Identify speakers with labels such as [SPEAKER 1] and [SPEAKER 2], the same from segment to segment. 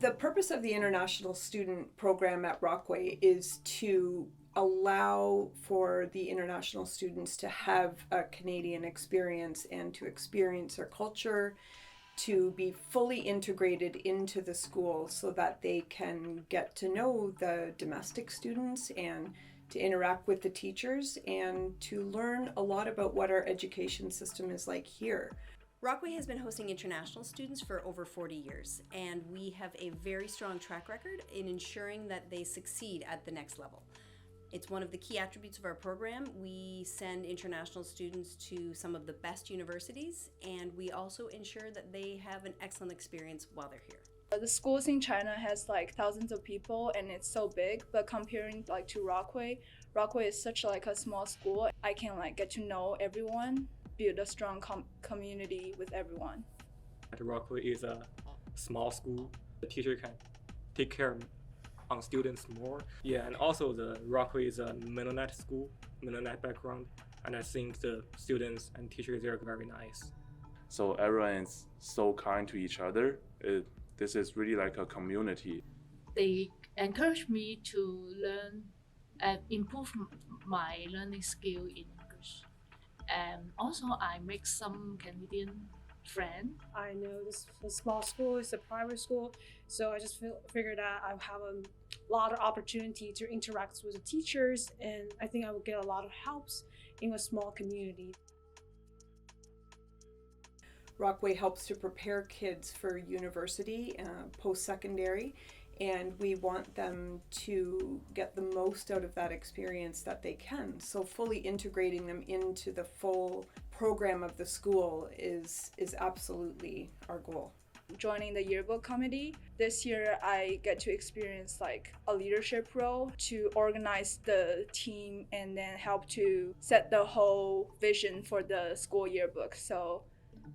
[SPEAKER 1] The purpose of the International Student Program at Rockway is to allow for the international students to have a Canadian experience and to experience our culture, to be fully integrated into the school so that they can get to know the domestic students and to interact with the teachers and to learn a lot about what our education system is like here.
[SPEAKER 2] Rockway has been hosting international students for over 40 years, and we have a very strong track record in ensuring that they succeed at the next level. It's one of the key attributes of our program. We send international students to some of the best universities, and we also ensure that they have an excellent experience while they're here.
[SPEAKER 3] The schools in China has like thousands of people and it's so big, but comparing like to Rockway is such like a small school. I can like get to know everyone, build a strong community with everyone.
[SPEAKER 4] Rockway is a small school. The teacher can take care on students more. Yeah, and also the Rockway is a Mennonite school, Mennonite background, and I think the students and teachers there are very nice.
[SPEAKER 5] So everyone is so kind to each other. This is really like a community.
[SPEAKER 6] They encourage me to learn and improve my learning skill in English. And also I make some Canadian friends.
[SPEAKER 7] I know this is a small school, it's a private school, so I just figured that I have a lot of opportunity to interact with the teachers, and I think I will get a lot of helps in a small community.
[SPEAKER 1] Rockway helps to prepare kids for university, post-secondary, and we want them to get the most out of that experience that they can. So fully integrating them into the full program of the school is absolutely our goal.
[SPEAKER 3] Joining the yearbook committee, this year I get to experience like a leadership role to organize the team and then help to set the whole vision for the school yearbook. So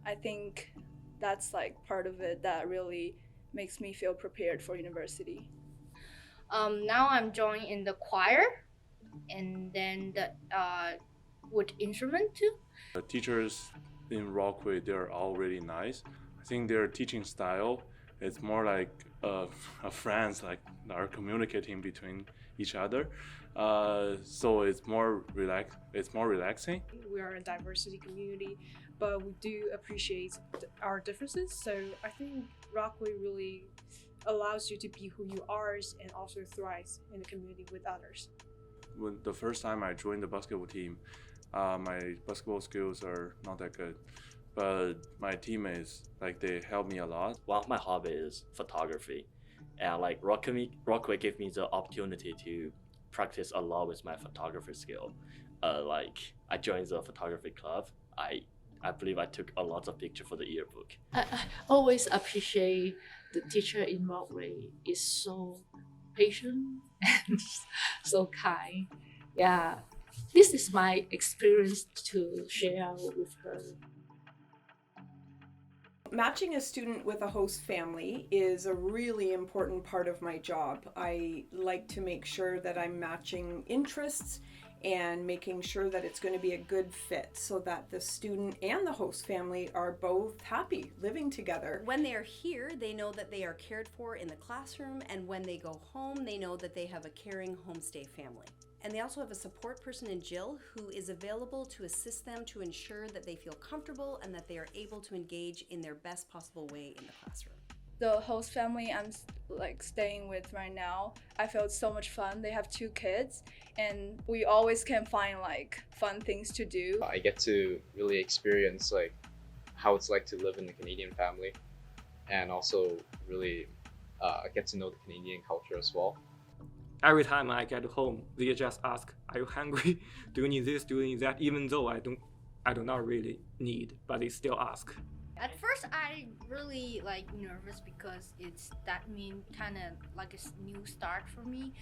[SPEAKER 3] I think that's like part of it that really makes me feel prepared for university.
[SPEAKER 8] Now I'm joining in the choir and then with instrument too.
[SPEAKER 5] The teachers in Rockway, they're all really nice. I think their teaching style is more like a friends, like are communicating between each other. So it's more relaxing.
[SPEAKER 7] We are a diversity community, but we do appreciate our differences. So I think Rockway really allows you to be who you are and also thrive in the community with others.
[SPEAKER 5] When the first time I joined the basketball team, my basketball skills are not that good, but my teammates, like, they helped me a lot.
[SPEAKER 9] One of my hobbies is photography, and like Rockway gave me the opportunity to practice a lot with my photography skill. Like I joined the photography club. I believe I took a lot of pictures for the yearbook.
[SPEAKER 6] I always appreciate the teacher in Rockway is so patient and so kind. Yeah, this is my experience to share with her.
[SPEAKER 1] Matching a student with a host family is a really important part of my job. I like to make sure that I'm matching interests and making sure that it's going to be a good fit so that the student and the host family are both happy living together.
[SPEAKER 2] When they are here, they know that they are cared for in the classroom, and when they go home, they know that they have a caring homestay family. And they also have a support person in Jill who is available to assist them to ensure that they feel comfortable and that they are able to engage in their best possible way in the classroom.
[SPEAKER 3] The host family I'm like staying with right now, I felt so much fun. They have 2 kids and we always can find like fun things to do.
[SPEAKER 10] I get to really experience like how it's like to live in a Canadian family, and also really get to know the Canadian culture as well.
[SPEAKER 4] Every time I get home, they just ask, "Are you hungry? Do you need this? Do you need that?" Even though I do not really need, but they still ask.
[SPEAKER 8] At first, I really like nervous because that mean kind of like a new start for me.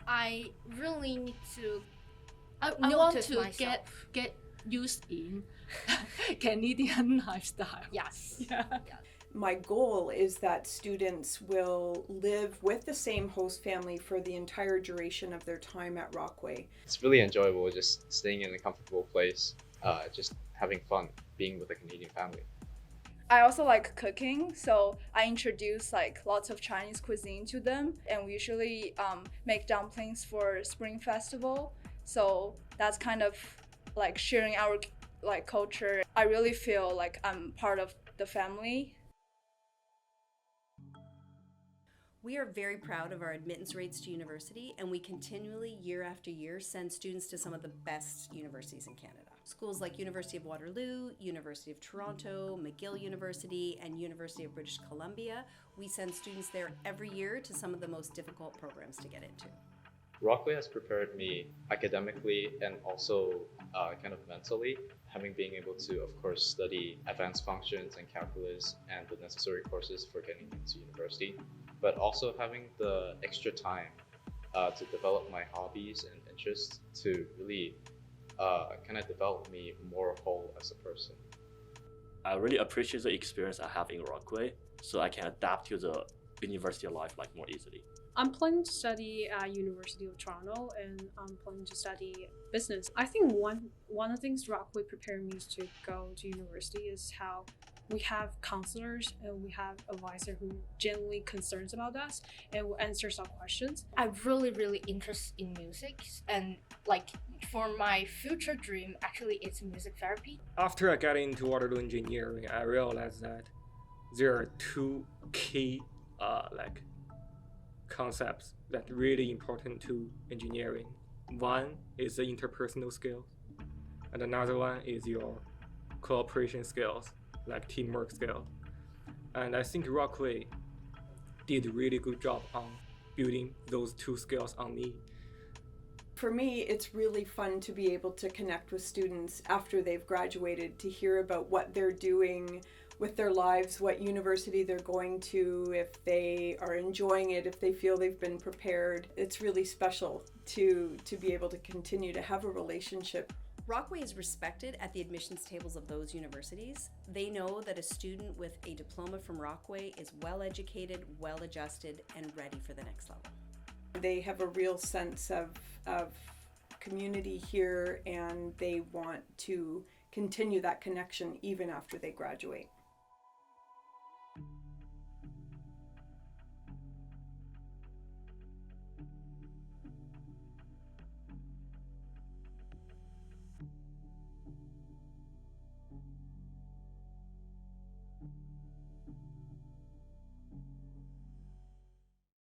[SPEAKER 8] I really need to
[SPEAKER 6] I want to
[SPEAKER 8] myself.
[SPEAKER 6] get used in Canadian lifestyle.
[SPEAKER 8] Yes.
[SPEAKER 6] Yeah.
[SPEAKER 8] Yeah.
[SPEAKER 1] My goal is that students will live with the same host family for the entire duration of their time at Rockway.
[SPEAKER 10] It's really enjoyable just staying in a comfortable place, just having fun being with a Canadian family.
[SPEAKER 3] I also like cooking, so I introduce like lots of Chinese cuisine to them, and we usually make dumplings for Spring Festival. So that's kind of like sharing our like culture. I really feel like I'm part of the family.
[SPEAKER 2] We are very proud of our admittance rates to university, and we continually, year after year, send students to some of the best universities in Canada. Schools like University of Waterloo, University of Toronto, McGill University, and University of British Columbia. We send students there every year to some of the most difficult programs to get into.
[SPEAKER 10] Rockway has prepared me academically and also kind of mentally, having been able to, of course, study advanced functions and calculus and the necessary courses for getting into university, but also having the extra time to develop my hobbies and interests to really kind of develop me more whole as a person.
[SPEAKER 9] I really appreciate the experience I have in Rockway, so I can adapt to the university life like more easily.
[SPEAKER 7] I'm planning to study at University of Toronto, and I'm planning to study business. I think one of the things Rockway prepared me to go to university is how we have counselors and we have advisor who genuinely concerns about us and will answer some questions.
[SPEAKER 8] I'm really interested in music, and like for my future dream, actually it's music therapy.
[SPEAKER 4] After I got into Waterloo Engineering, I realized that there are two key concepts that are really important to engineering. One is the interpersonal skills, and another one is your cooperation skills, like teamwork skills. And I think Rockway did a really good job on building those two skills on me.
[SPEAKER 1] For me, it's really fun to be able to connect with students after they've graduated, to hear about what they're doing with their lives, what university they're going to, if they are enjoying it, if they feel they've been prepared. It's really special to be able to continue to have a relationship.
[SPEAKER 2] Rockway is respected at the admissions tables of those universities. They know that a student with a diploma from Rockway is well educated, well adjusted, and ready for the next level.
[SPEAKER 1] They have a real sense of community here, and they want to continue that connection even after they graduate.